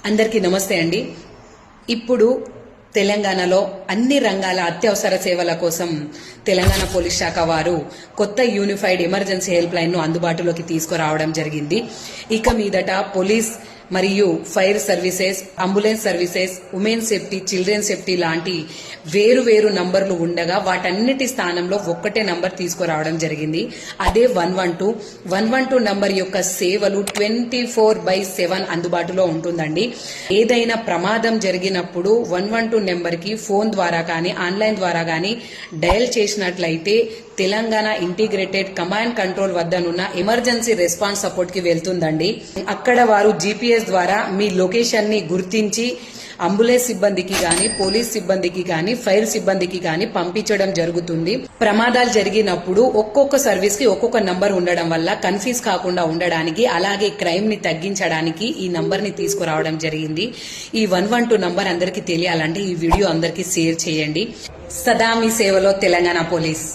అందరికీ నమస్తే అండి. ఇప్పుడు తెలంగాణలో అన్ని రంగాల అత్యవసర సేవల కోసం తెలంగాణ పోలీస్ శాఖ వారు కొత్త యూనిఫైడ్ ఎమర్జెన్సీ హెల్ప్ లైన్ ను అందుబాటులోకి తీసుకురావడం జరిగింది. ఇక మీదట పోలీస్ మరియు fire services, ambulance services, women safety, children safety లాంటి వేరు నంబర్లు ఉండగా వాటన్నిటి స్థానంలో ఒక్కటే నంబర్ తీసుకురావడం జరిగింది. అదే 112. 112 నంబర్ యొక్క సేవలు 24/7 అందుబాటులో ఉంటుందండి. ఏదైనా ప్రమాదం జరిగినప్పుడు 112 నెంబర్ కి ఫోన్ ద్వారా కానీ ఆన్లైన్ ద్వారా కానీ డయల్ చేసినట్లయితే తెలంగాణ ఇంటిగ్రేటెడ్ కమాండ్ కంట్రోల్ వద్దనున్న ఎమర్జెన్సీ రెస్పాన్స్ సపోర్ట్ కి వెళ్తుందండి. అక్కడ వారు GPS ద్వారా మీ లొకేషన్ ని గుర్తించి అంబులెన్స్ సిబ్బందికి గాని, పోలీస్ సిబ్బందికి గాని, ఫైర్ సిబ్బందికి గాని పంపించడం జరుగుతుంది. ప్రమాదాలు జరిగినప్పుడు ఒక్కొక్క సర్వీస్ కి ఒక్కొక్క నంబర్ ఉండడం వల్ల కన్ఫ్యూజ్ కాకుండా ఉండడానికి, అలాగే క్రైమ్ ని తగ్గించడానికి ఈ నంబర్ ని తీసుకురావడం జరిగింది. ఈ 112 నంబర్ అందరికీ తెలియాలంటే ఈ వీడియో అందరికీ షేర్ చేయండి. సదా మీ సేవలో తెలంగాణ పోలీస్.